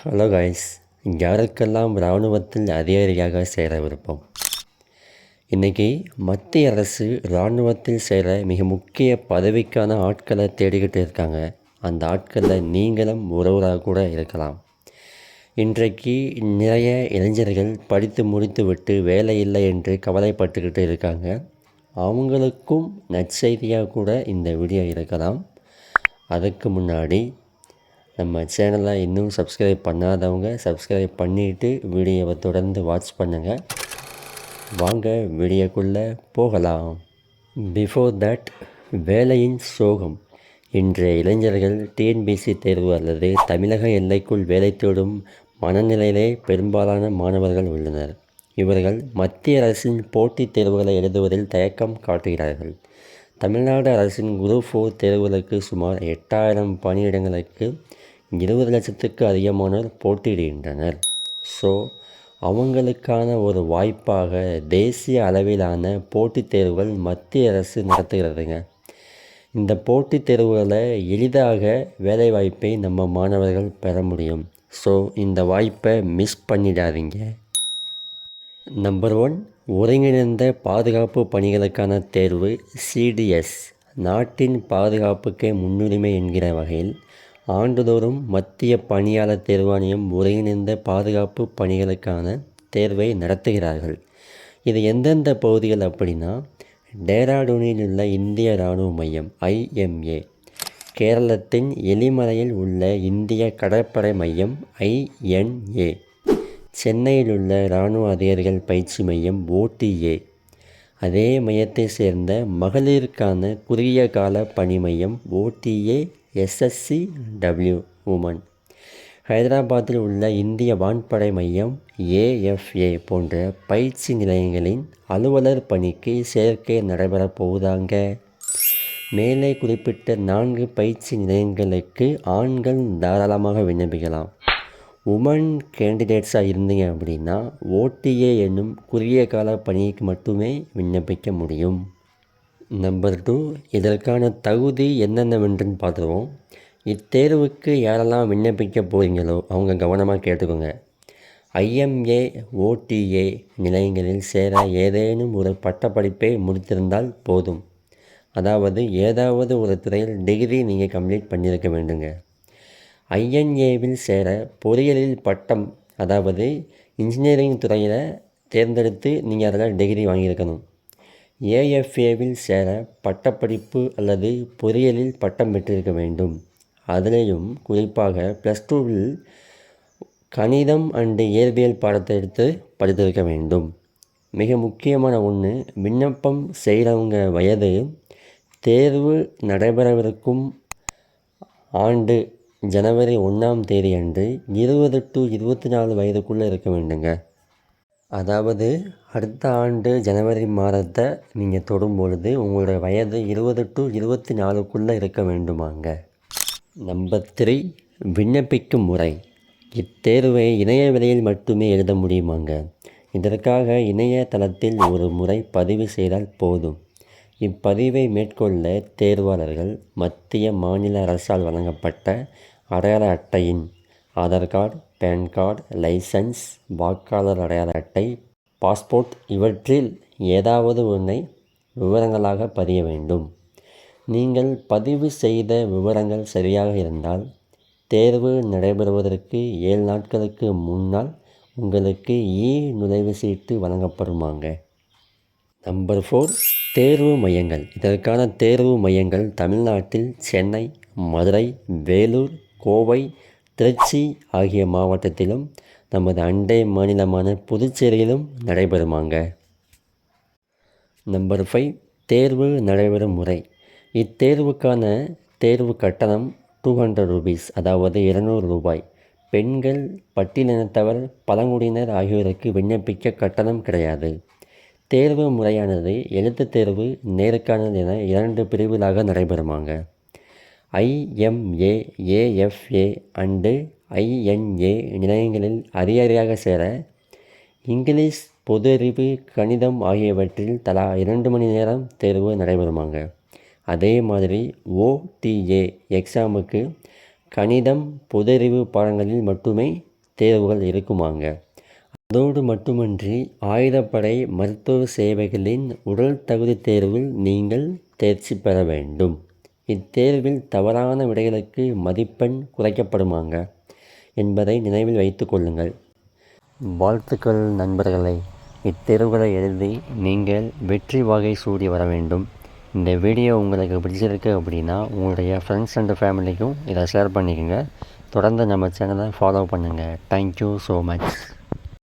Hello guys, யாருக்கெல்லாம் இராணுவத்தில் அதிகாரியாக சேர விருப்பம்? இன்றைக்கி மத்திய அரசு இராணுவத்தில் சேர மிக முக்கிய பதவிக்கான ஆட்களை தேடிக்கிட்டு இருக்காங்க. அந்த ஆட்களில் நீங்களும் ஒருவராக கூட இருக்கலாம். இன்றைக்கு நிறைய இளைஞர்கள் படித்து முடித்துவிட்டு வேலை இல்லை என்று கவலைப்பட்டுக்கிட்டு இருக்காங்க. அவங்களுக்கும் நற்செய்தியாக கூட இந்த வீடியோ இருக்கலாம். அதுக்கு முன்னாடி நம்ம சேனலை இன்னும் சப்ஸ்கிரைப் பண்ணாதவங்க சப்ஸ்கிரைப் பண்ணிவிட்டு வீடியோவை தொடர்ந்து வாட்ச் பண்ணுங்கள். வாங்க வீடியோக்குள்ளே போகலாம். பிஃபோர் தட், வேலையின் சோகம். இன்றைய இளைஞர்கள் டிஎன்பிஎஸ்சி தேர்வு அல்லது தமிழக எல்லைக்குள் வேலை தேடும் மனநிலையிலே பெரும்பாலான மாணவர்கள் உள்ளனர். இவர்கள் மத்திய அரசின் போட்டித் தேர்வுகளை எழுதுவதில் தயக்கம் காட்டுகிறார்கள். தமிழ்நாடு அரசின் குரூப் 4 தேர்வுகளுக்கு சுமார் 8000 பணியிடங்களுக்கு 20 லட்சத்துக்கு அதிகமானோர் போட்டியிடுகின்றனர். ஸோ அவங்களுக்கான ஒரு வாய்ப்பாக தேசிய அளவிலான போட்டித் தேர்வுகள் மத்திய அரசு நடத்துகிறதுங்க. இந்த போட்டித் தேர்வுகளை எளிதாக வேலைவாய்ப்பை நம்ம மாணவர்கள் பெற முடியும். ஸோ இந்த வாய்ப்பை மிஸ் பண்ணிடாதீங்க. நம்பர் 1, ஒருங்கிணைந்த பாதுகாப்பு பணிகளுக்கான தேர்வு சிடிஎஸ். நாட்டின் பாதுகாப்புக்கே முன்னுரிமை என்கிற வகையில் ஆண்டுதோறும் மத்திய பணியாளர் தேர்வாணையம் ஒருங்கிணைந்த பாதுகாப்பு பணிகளுக்கான தேர்வை நடத்துகிறார்கள். இது எந்தெந்த பகுதிகள் அப்படின்னா, டேராடூனில் உள்ள இந்திய இராணுவ மையம் IMA, கேரளத்தின் எலிமலையில் உள்ள இந்திய கடற்படை மையம் INA, சென்னையில் உள்ள இராணுவ அதிகாரிகள் பயிற்சி மையம் OTA, அதே மையத்தை சேர்ந்த மகளிருக்கான குறுகிய கால பணி மையம் OTA SSCW உமன், ஹைதராபாத்தில் உள்ள இந்திய வான்படை மையம் AFA போன்ற பயிற்சி நிலையங்களின் அலுவலர் பணிக்கு சேர்க்கை நடைபெறப் போவதாங்க. மேலே குறிப்பிட்ட 4 பயிற்சி நிலையங்களுக்கு ஆண்கள் தாராளமாக விண்ணப்பிக்கலாம். உமன் கேண்டிடேட்ஸாக இருந்தீங்க அப்படின்னா OTA என்னும் குறுகிய கால பணிக்கு மட்டுமே விண்ணப்பிக்க முடியும். நம்பர் 2, இதற்கான தகுதி என்னென்னவென்றுன்னு பார்த்துருவோம். இத்தேர்வுக்கு யாரெல்லாம் விண்ணப்பிக்க போகிறீங்களோ அவங்க கவனமாக கேட்டுக்கோங்க. IMA OTA நிலையங்களில் சேர ஏதேனும் ஒரு பட்டப்படிப்பை முடித்திருந்தால் போதும். அதாவது ஏதாவது ஒரு துறையில் டிகிரி நீங்கள் கம்ப்ளீட் பண்ணியிருக்க வேண்டுங்க. INAவில் சேர பொறியியலில் பட்டம், அதாவது இன்ஜினியரிங் துறையில் தேர்ந்தெடுத்து நீங்கள் அதில் டிகிரி வாங்கியிருக்கணும். AFAவில் சேர பட்டப்படிப்பு அல்லது பொறியியலில் பட்டம் பெற்றிருக்க வேண்டும். அதிலேயும் குறிப்பாக +2வில் கணிதம் அண்டு இயற்பியல் பாடத்தை எடுத்து படித்திருக்க வேண்டும். மிக முக்கியமான ஒன்று, விண்ணப்பம் செய்கிறவங்க வயது தேர்வு நடைபெறவிருக்கும் ஆண்டு ஜனவரி 1ஆம் தேதி அன்று 20 to 24 வயதுக்குள்ளே இருக்க வேண்டுங்க. அதாவது அடுத்த ஆண்டு ஜனவரி மாதத்தை நீங்கள் தொடும் பொழுது உங்களோட வயது 20 to 24க்குள்ளே இருக்க வேண்டுமாங்க. நம்பர் 3, விண்ணப்பிக்கும் முறை. இத்தேர்வை இணைய வழியில் மட்டுமே எழுத முடியுமாங்க. இதற்காக இணையதளத்தில் ஒரு முறை பதிவு செய்தால் போதும். இப்பதிவை மேற்கொள்ள தேர்வாளர்கள் மத்திய மாநில அரசால் வழங்கப்பட்ட அடையாள அட்டையின் Aadhaar card, PAN card, licence, வாக்காளர் அடையாள அட்டை, பாஸ்போர்ட் இவற்றில் ஏதாவது ஒன்றை விவரங்களாக பதிய வேண்டும். நீங்கள் பதிவு செய்த விவரங்கள் சரியாக இருந்தால் தேர்வு நடைபெறுவதற்கு 7 நாட்களுக்கு முன்னால் உங்களுக்கு நுழைவு சீட்டு வழங்கப்படுமாங்க. நம்பர் 4, தேர்வு மையங்கள். இதற்கான தேர்வு மையங்கள் தமிழ்நாட்டில் சென்னை, மதுரை, வேலூர், கோவை, திருச்சி ஆகிய மாவட்டத்திலும் நமது அண்டை மாநிலமான புதுச்சேரியிலும் நடைபெறுமாங்க. நம்பர் 5, தேர்வு நடைபெறும் முறை. இத்தேர்வுக்கான தேர்வு கட்டணம் 200 rupees, அதாவது 200 ரூபாய். பெண்கள், பட்டியலினத்தவர், பழங்குடியினர் ஆகியோருக்கு விண்ணப்பிக்க கட்டணம் கிடையாது. தேர்வு முறையானது எழுத்துத் தேர்வு, நேர்காணல் என 2 பிரிவுகளாக நடைபெறுமாங்க. IMA, AFA அண்டு INA நிலையங்களில் அதிகாரியாக சேர இங்கிலீஷ், பொது அறிவு, கணிதம் ஆகியவற்றில் தலா 2 மணி நேரம் தேர்வு நடைபெறுமாங்க. அதே மாதிரி OTA எக்ஸாமுக்கு கணிதம், பொதறிவு பாடங்களில் மட்டுமே தேர்வுகள் இருக்குமாங்க. அதோடு மட்டுமன்றி ஆயுதப்படை மருத்துவ சேவைகளின் உடல் தகுதி தேர்வில் நீங்கள் தேர்ச்சி பெற வேண்டும். இத்தேர்வில் தவறான விடைகளுக்கு மதிப்பெண் குறைக்கப்படுமாங்க என்பதை நினைவில் வைத்து கொள்ளுங்கள். வாழ்த்துக்கள் நண்பர்களே. இத்தேர்வுகளை எழுதி நீங்கள் வெற்றி வாகை சூடி வர வேண்டும். இந்த வீடியோ உங்களுக்கு பிடிச்சிருக்கு அப்படின்னா உங்களுடைய ஃப்ரெண்ட்ஸ் அண்ட் ஃபேமிலிக்கும் இதை ஷேர் பண்ணிக்கோங்க. தொடர்ந்து நம்ம சேனலை ஃபாலோ பண்ணுங்கள். Thank you so much.